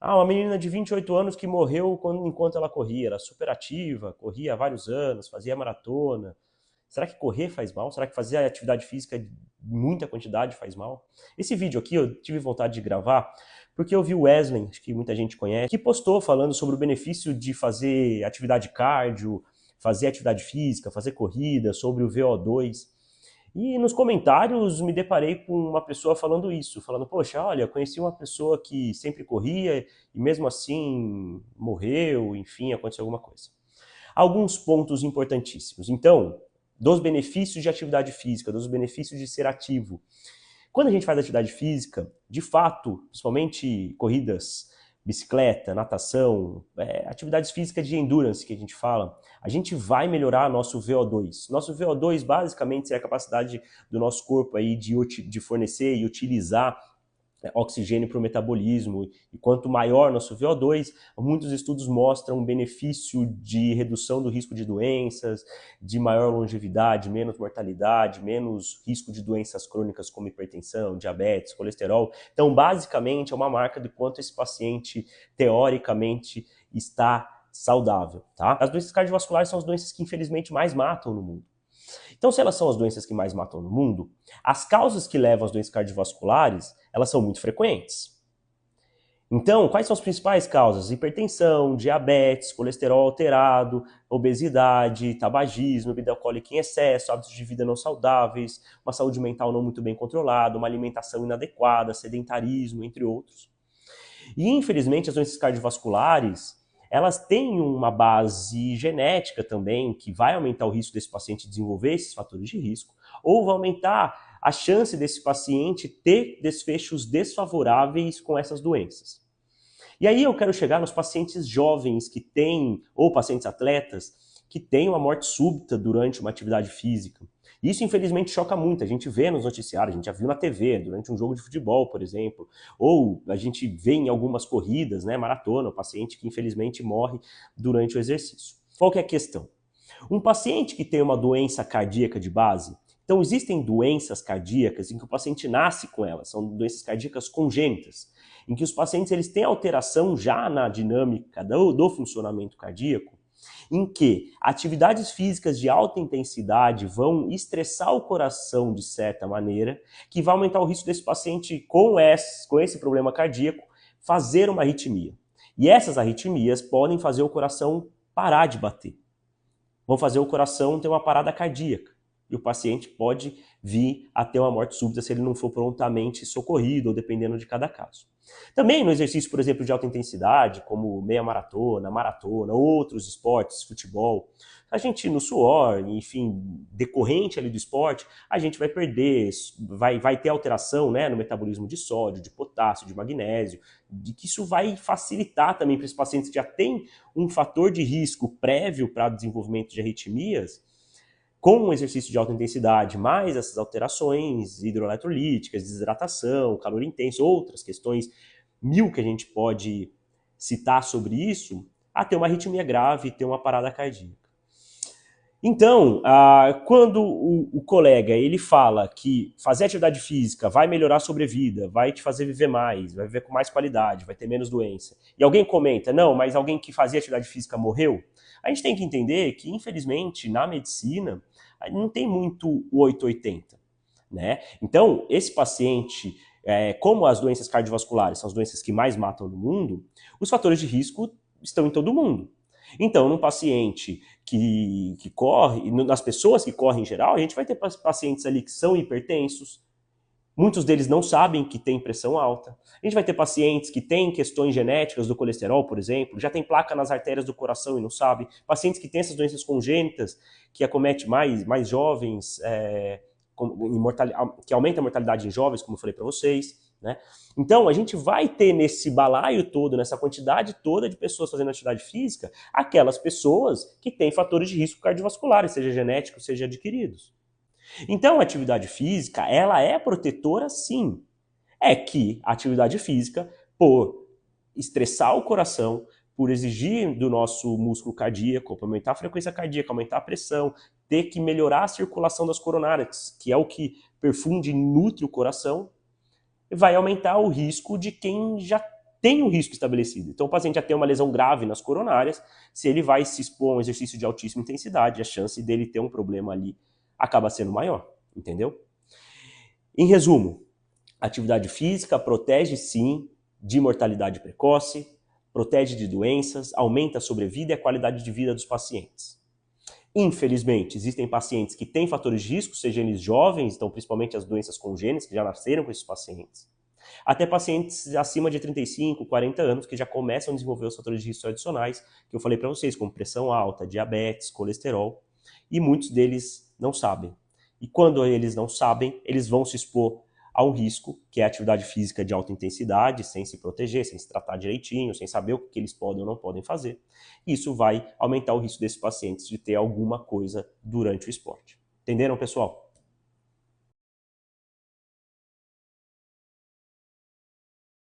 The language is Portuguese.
Ah, uma menina de 28 anos que morreu enquanto ela corria, era super ativa, corria há vários anos, fazia maratona. Será que correr faz mal? Será que fazer atividade física em muita quantidade faz mal? Esse vídeo aqui eu tive vontade de gravar porque eu vi o Wesley, acho que muita gente conhece, que postou falando sobre o benefício de fazer atividade cardio, fazer atividade física, fazer corrida, sobre o VO2. E nos comentários me deparei com uma pessoa falando isso, falando, poxa, olha, conheci uma pessoa que sempre corria e mesmo assim morreu, enfim, aconteceu alguma coisa. Alguns pontos importantíssimos. Então, dos benefícios de atividade física, dos benefícios de ser ativo. Quando a gente faz atividade física, de fato, principalmente corridas, bicicleta, natação, atividades físicas de endurance que a gente fala, a gente vai melhorar nosso VO2. Nosso VO2 basicamente é a capacidade do nosso corpo aí de fornecer e utilizar oxigênio para o metabolismo, e quanto maior nosso VO2, muitos estudos mostram um benefício de redução do risco de doenças, de maior longevidade, menos mortalidade, menos risco de doenças crônicas como hipertensão, diabetes, colesterol. Então, basicamente, é uma marca de quanto esse paciente, teoricamente, está saudável. Tá? As doenças cardiovasculares são as doenças que, infelizmente, mais matam no mundo. Então, se elas são as doenças que mais matam no mundo, as causas que levam às doenças cardiovasculares, elas são muito frequentes. Então, quais são as principais causas? Hipertensão, diabetes, colesterol alterado, obesidade, tabagismo, bebida alcoólica em excesso, hábitos de vida não saudáveis, uma saúde mental não muito bem controlada, uma alimentação inadequada, sedentarismo, entre outros. E, infelizmente, as doenças cardiovasculares, elas têm uma base genética também, que vai aumentar o risco desse paciente desenvolver esses fatores de risco, ou vai aumentar a chance desse paciente ter desfechos desfavoráveis com essas doenças. E aí eu quero chegar nos pacientes jovens que têm, ou pacientes atletas, que têm uma morte súbita durante uma atividade física. Isso, infelizmente, choca muito. A gente vê nos noticiários, a gente já viu na TV, durante um jogo de futebol, por exemplo. Ou a gente vê em algumas corridas, né, maratona, o paciente que, infelizmente, morre durante o exercício. Qual que é a questão? Um paciente que tem uma doença cardíaca de base, então existem doenças cardíacas em que o paciente nasce com elas, são doenças cardíacas congênitas, em que os pacientes eles têm alteração já na dinâmica do funcionamento cardíaco, em que atividades físicas de alta intensidade vão estressar o coração de certa maneira, que vai aumentar o risco desse paciente com esse problema cardíaco fazer uma arritmia. E essas arritmias podem fazer o coração parar de bater. Vão fazer o coração ter uma parada cardíaca. E o paciente pode vir a ter uma morte súbita se ele não for prontamente socorrido, ou dependendo de cada caso. Também no exercício, por exemplo, de alta intensidade, como meia maratona, maratona, outros esportes, futebol, a gente no suor, enfim, decorrente ali do esporte, a gente vai perder, vai ter alteração, né, no metabolismo de sódio, de potássio, de magnésio, de que isso vai facilitar também para os pacientes que já têm um fator de risco prévio para o desenvolvimento de arritmias, com um exercício de alta intensidade, mais essas alterações hidroeletrolíticas, desidratação, calor intenso, outras questões mil que a gente pode citar sobre isso, a ter uma arritmia grave, ter uma parada cardíaca. Então, quando o colega ele fala que fazer atividade física vai melhorar a sobrevida, vai te fazer viver mais, vai viver com mais qualidade, vai ter menos doença, e alguém comenta, não, mas alguém que fazia atividade física morreu, a gente tem que entender que, infelizmente, na medicina, não tem muito o 880, né? Então, esse paciente, como as doenças cardiovasculares são as doenças que mais matam no mundo, os fatores de risco estão em todo mundo. Então, num paciente que corre, nas pessoas que correm em geral, a gente vai ter pacientes ali que são hipertensos, muitos deles não sabem que tem pressão alta. A gente vai ter pacientes que têm questões genéticas do colesterol, por exemplo, já tem placa nas artérias do coração e não sabem. Pacientes que têm essas doenças congênitas, que acometem mais jovens, que aumenta a mortalidade em jovens, como eu falei para vocês. Né? Então, a gente vai ter nesse balaio todo, nessa quantidade toda de pessoas fazendo atividade física, aquelas pessoas que têm fatores de risco cardiovasculares, seja genéticos, seja adquiridos. Então, a atividade física, ela é protetora sim. É que a atividade física, por estressar o coração, por exigir do nosso músculo cardíaco, aumentar a frequência cardíaca, aumentar a pressão, ter que melhorar a circulação das coronárias, que é o que perfunde e nutre o coração, vai aumentar o risco de quem já tem um risco estabelecido. Então o paciente já tem uma lesão grave nas coronárias, se ele vai se expor a um exercício de altíssima intensidade, a chance dele ter um problema ali acaba sendo maior, entendeu? Em resumo, atividade física protege sim de mortalidade precoce, protege de doenças, aumenta a sobrevida e a qualidade de vida dos pacientes. Infelizmente, existem pacientes que têm fatores de risco, sejam eles jovens, então principalmente as doenças congênitas, que já nasceram com esses pacientes, até pacientes acima de 35, 40 anos, que já começam a desenvolver os fatores de risco adicionais, que eu falei para vocês, como pressão alta, diabetes, colesterol, e muitos deles não sabem. E quando eles não sabem, eles vão se expor a um risco, que é a atividade física de alta intensidade, sem se proteger, sem se tratar direitinho, sem saber o que eles podem ou não podem fazer. Isso vai aumentar o risco desses pacientes de ter alguma coisa durante o esporte. Entenderam, pessoal?